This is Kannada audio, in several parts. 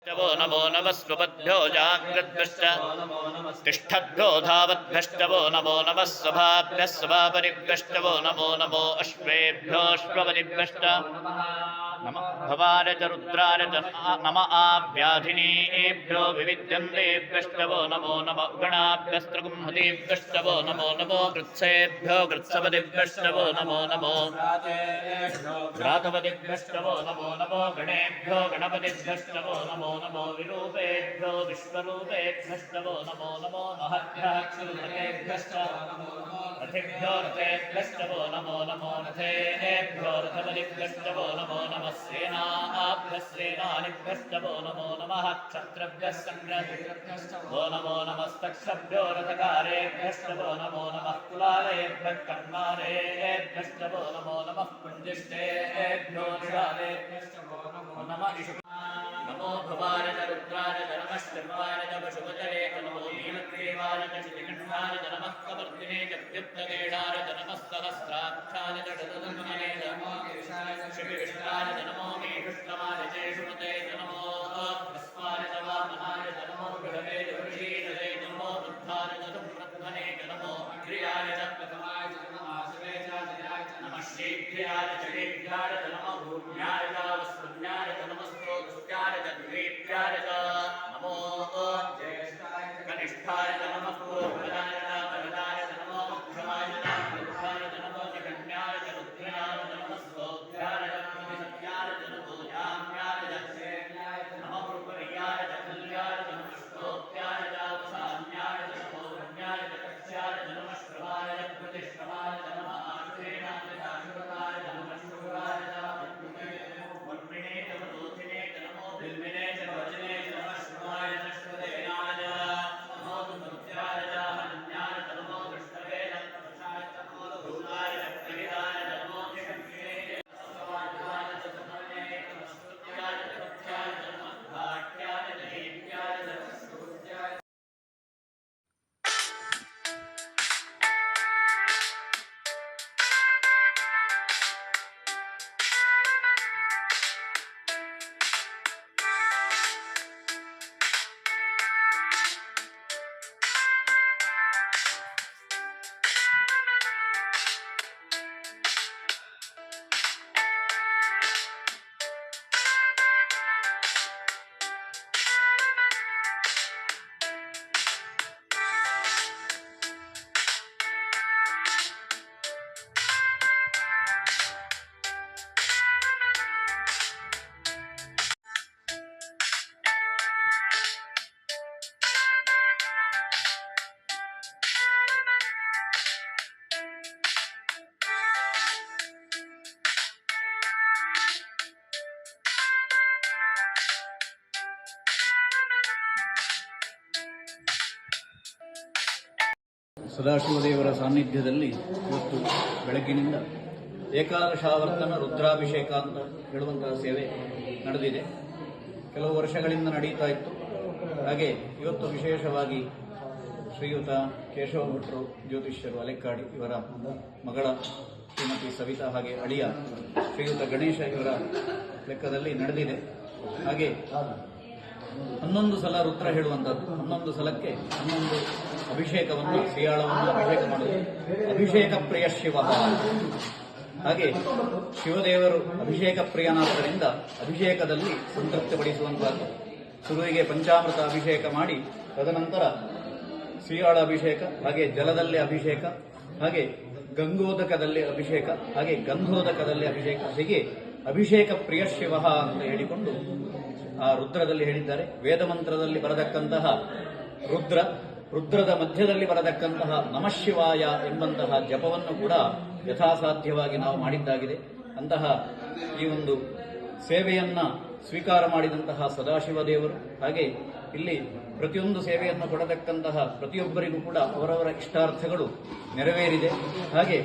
नमो नमस्वपद्भ्यो जाग्रद्भ्यश्च तिष्ठद्भ्यो धावद्भ्यश्चवो नमो नमः स्वभाभ्यः स्वभापरिभ्यश्चवो नमो नमो अश्वेभ्योऽश्वपदिभ्यश्च नमः भवाय च रुद्राय च नम आव्याधिनीभ्यो विविध्यन्तेभ्यश्चवो नमो नमः गणाभ्यस्त्रगुंहतीभ्यश्चवो नमो नमो कृत्सेभ्यो कृत्सपदिभ्यश्चवो नमो नमो घ्रातपदिभ्यश्चवो नमो नमो गणेभ्यो गणपतिभ्यश्चवो नमो नमो विरूपेभ्यो विश्वरूपेभ्यश्चवो नमो नमो महद्भ्यश्च रथेभ्यो रथेभ्यश्चवो नमो नमो रथेभ्यो रथपतिभ्यश्चवो नमो नमः सेनाभ्यस्सेनानिभ्यश्चवो नमो नमः क्षत्रभ्यस्सङ्ग्रभ्यश्चवो नमो नमस्तक्षभ्यो रथकारेभ्यश्चवो नमो नमः कुलालेभ्यः कन्मारेभ्यश्चवो नमो नमः पुञ्जिष्टेभ्यो शालेभ्यश्चवो नमो नमः नमो भवाय च रुद्राय च नमः शर्वाय च पशुपतये च नमो नीलग्रीवाय च श्रीकण्ठाय च नमः कवर्तिने च द्युप्तकेडाय च नमः सहस्राक्षाय च शतधन्वने च नमो श्रीविष्णाय च नमो मेघुष्टमाय च शुमते च नमो भस्माय च वामनाय च नमो गृहवे च वृषीरसे च नमो बुद्धाय च सुप्रध्वने च नमो अग्र्याय च प्रथमाय च नमः आश्रये च जयाय च नमः शीघ्र्याय च शीघ्राय च नमो भूम्याय च वस्पुण्याय च नमस्तो दुष्टाय च द्वीप्याय च नमो ज्येष्ठाय च कनिष्ठाय च नमः पूर्वजाय च परदाय च नमो मध्यमाय च मूर्धाय च नमो जगन्याय च रुद्राय च नमः स्तोत्राय च प्रतिसत्याय च नमो याम्याय च सेव्याय च नमो रूपरियाय च कल्याय च नमः स्तोत्याय च वसान्याय च नमो रम्याय च कक्ष्याय च नमः श्रवाय च प्रतिश्रवाय च नमः आश्रेणाय च आशुरताय च नमः शूराय च वर्मिणे च वदोधिने च नमो बिल्मिने च वचने च नमः श्रवाय च श्वदेनाय च नमो दुर्मत्याय च हन्याय च नमो दृष्टवे च प्रशाय च नमो भूताय च प्रहिताय च नमो निषङ्गिने च समाधाय च समन्ये च स्तुत्याय च तथ्याय च नमः भाट्याय च दीप्याय च स्तुत्याय ಸದಾಶಿವದೇವರ ಸಾನ್ನಿಧ್ಯದಲ್ಲಿ ಇವತ್ತು ಬೆಳಗ್ಗಿನಿಂದ ಏಕಾದಶಾವರ್ತನ ರುದ್ರಾಭಿಷೇಕ ಅಂತ ಹೇಳುವಂತಹ ಸೇವೆ ನಡೆದಿದೆ. ಕೆಲವು ವರ್ಷಗಳಿಂದ ನಡೀತಾ ಇತ್ತು. ಹಾಗೆ ಇವತ್ತು ವಿಶೇಷವಾಗಿ ಶ್ರೀಯುತ ಕೇಶವ ಭಟ್ರು ಜ್ಯೋತಿಷ್ಯರು ಅಲೆಕ್ಕಾಡಿ ಇವರ ಮಗಳ ಶ್ರೀಮತಿ ಸವಿತಾ ಹಾಗೆ ಅಳಿಯ ಶ್ರೀಯುತ ಗಣೇಶ ಇವರ ಲೆಕ್ಕದಲ್ಲಿ ನಡೆದಿದೆ. ಹಾಗೆ 11 ಸಲ ರುದ್ರ ಹೇಳುವಂಥದ್ದು, 11 ಸಲಕ್ಕೆ 11 ಅಭಿಷೇಕವನ್ನು ಸಿಯಾಳವನ್ನು ಅಭಿಷೇಕ ಮಾಡುವುದು. ಅಭಿಷೇಕ ಪ್ರಿಯ ಶಿವ. ಹಾಗೆ ಶಿವದೇವರು ಅಭಿಷೇಕ ಪ್ರಿಯನಾದ್ದರಿಂದ ಅಭಿಷೇಕದಲ್ಲಿ ಸಂತೃಪ್ತಿಪಡಿಸುವಂತಹದ್ದು. ಶುರುವಿಗೆ ಪಂಚಾಮೃತ ಅಭಿಷೇಕ ಮಾಡಿ ತದನಂತರ ಸಿಯಾಳ ಅಭಿಷೇಕ, ಹಾಗೆ ಜಲದಲ್ಲಿ ಅಭಿಷೇಕ, ಹಾಗೆ ಗಂಗೋದಕದಲ್ಲಿ ಅಭಿಷೇಕ, ಹಾಗೆ ಗಂಧೋದಕದಲ್ಲಿ ಅಭಿಷೇಕ, ಹೀಗೆ ಅಭಿಷೇಕ ಪ್ರಿಯ ಶಿವ ಅಂತ ಹೇಳಿಕೊಂಡು ಆ ರುದ್ರದಲ್ಲಿ ಹೇಳಿದ್ದಾರೆ. ವೇದ ಮಂತ್ರದಲ್ಲಿ ಬರತಕ್ಕಂತಹ ರುದ್ರದ ಮಧ್ಯದಲ್ಲಿ ಬರತಕ್ಕಂತಹ ನಮಃ ಶಿವಾಯ ಎಂಬಂತಹ ಜಪವನ್ನು ಕೂಡ ಯಥಾಸಾಧ್ಯವಾಗಿ ನಾವು ಮಾಡಿದ್ದಾಗಿದೆ. ಅಂತಹ ಈ ಒಂದು ಸೇವೆಯನ್ನ ಸ್ವೀಕಾರ ಮಾಡಿದಂತಹ ಸದಾಶಿವ ದೇವರು, ಹಾಗೆ ಇಲ್ಲಿ ಪ್ರತಿಯೊಂದು ಸೇವೆಯನ್ನು ಕೊಡತಕ್ಕಂತಹ ಪ್ರತಿಯೊಬ್ಬರಿಗೂ ಕೂಡ ಅವರವರ ಇಷ್ಟಾರ್ಥಗಳು ನೆರವೇರಿದೆ. ಹಾಗೆ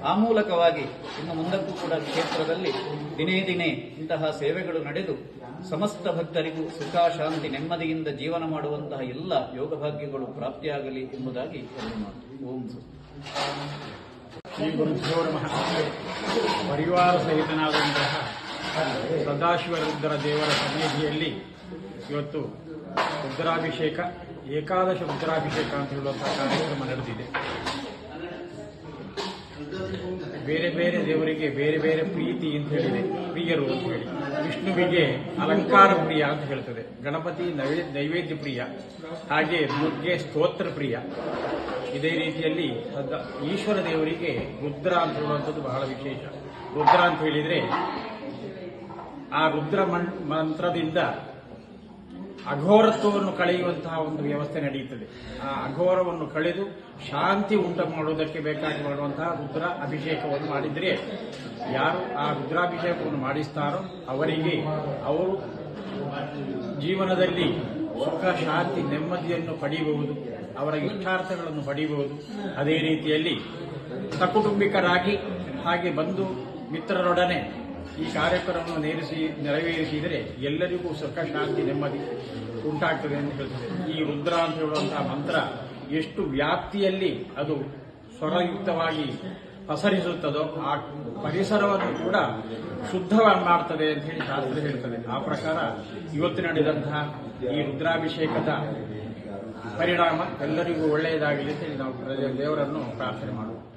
ಆ ಮೂಲಕವಾಗಿ ಇನ್ನು ಮುಂದಕ್ಕೂ ಕೂಡ ಕ್ಷೇತ್ರದಲ್ಲಿ ದಿನೇ ದಿನೇ ಇಂತಹ ಸೇವೆಗಳು ನಡೆದು ಸಮಸ್ತ ಭಕ್ತರಿಗೂ ಸುಖ ಶಾಂತಿ ನೆಮ್ಮದಿಯಿಂದ ಜೀವನ ಮಾಡುವಂತಹ ಎಲ್ಲ ಯೋಗಭಾಗ್ಯಗಳು ಪ್ರಾಪ್ತಿಯಾಗಲಿ ಎಂಬುದಾಗಿ ಓಂ ಶ್ರೀ ಗುರುಭ್ಯೋ ನಮಃ. ಪರಿವಾರ ಸಹಿತನಾದಂತಹ ಸದಾಶಿವರುದ್ರ ದೇವರ ಸನ್ನಿಧಿಯಲ್ಲಿ ಇವತ್ತು ರುದ್ರಾಭಿಷೇಕ, ಏಕಾದಶ ರುದ್ರಾಭಿಷೇಕ ಅಂತ ಹೇಳುವಂತಹ ಕಾರ್ಯಕ್ರಮ ನಡೆದಿದೆ. ಬೇರೆ ಬೇರೆ ದೇವರಿಗೆ ಬೇರೆ ಬೇರೆ ಪ್ರೀತಿ ಅಂತ ಹೇಳಿದೆ, ಪ್ರಿಯರು ಅಂತ ಹೇಳಿ. ವಿಷ್ಣುವಿಗೆ ಅಲಂಕಾರ ಪ್ರಿಯ ಅಂತ ಹೇಳ್ತದೆ, ಗಣಪತಿ ನೈವೇದ್ಯ ಪ್ರಿಯ, ಹಾಗೆ ದುರ್ಗೆ ಸ್ತೋತ್ರ ಪ್ರಿಯ. ಇದೇ ರೀತಿಯಲ್ಲಿ ಈಶ್ವರ ದೇವರಿಗೆ ರುದ್ರ ಅಂತ ಹೇಳುವಂಥದ್ದು ಬಹಳ ವಿಶೇಷ. ರುದ್ರ ಅಂತ ಹೇಳಿದ್ರೆ ಆ ರುದ್ರ ಮಂತ್ರದಿಂದ ಅಘೋರತ್ವವನ್ನು ಕಳೆಯುವಂತಹ ಒಂದು ವ್ಯವಸ್ಥೆ ನಡೆಯುತ್ತದೆ. ಆ ಅಘೋರವನ್ನು ಕಳೆದು ಶಾಂತಿ ಉಂಟು ಮಾಡುವುದಕ್ಕೆ ಬೇಕಾಗಿ ಮಾಡುವಂತಹ ರುದ್ರ ಅಭಿಷೇಕವನ್ನು ಮಾಡಿದರೆ ಯಾರು ಆ ರುದ್ರಾಭಿಷೇಕವನ್ನು ಮಾಡಿಸ್ತಾರೋ ಅವರಿಗೆ ಅವರು ಜೀವನದಲ್ಲಿ ಸುಖ, ಶಾಂತಿ, ನೆಮ್ಮದಿಯನ್ನು ಪಡೆಯಬಹುದು, ಅವರ ಇಷ್ಟಾರ್ಥಗಳನ್ನು ಪಡೆಯಬಹುದು. ಅದೇ ರೀತಿಯಲ್ಲಿ ಸಕುಟುಂಬಿಕರಾಗಿ ಹಾಗೆ ಬಂಧು ಮಿತ್ರರೊಡನೆ ಈ ಕಾರ್ಯಕ್ರಮವನ್ನು ನೆರವೇರಿಸಿದರೆ ಎಲ್ಲರಿಗೂ ಸುಖ, ಶಾಂತಿ, ನೆಮ್ಮದಿ ಉಂಟಾಗ್ತದೆ ಅಂತ ಹೇಳ್ತದೆ. ಈ ರುದ್ರ ಅಂತ ಹೇಳುವಂತಹ ಮಂತ್ರ ಎಷ್ಟು ವ್ಯಾಪ್ತಿಯಲ್ಲಿ ಅದು ಸ್ವರಯುಕ್ತವಾಗಿ ಪಸರಿಸುತ್ತದೋ ಆ ಪರಿಸರವನ್ನು ಕೂಡ ಶುದ್ಧವಾಗಿ ಮಾಡ್ತದೆ ಅಂತ ಹೇಳಿ ಶಾಸ್ತ್ರ ಹೇಳ್ತದೆ. ಆ ಪ್ರಕಾರ ಇವತ್ತು ನಡೆದಂತಹ ಈ ರುದ್ರಾಭಿಷೇಕದ ಪರಿಣಾಮ ಎಲ್ಲರಿಗೂ ಒಳ್ಳೆಯದಾಗಲಿ ಅಂತ ಹೇಳಿ ನಾವು ದೇವರನ್ನು ಪ್ರಾರ್ಥನೆ ಮಾಡುತ್ತೇವೆ.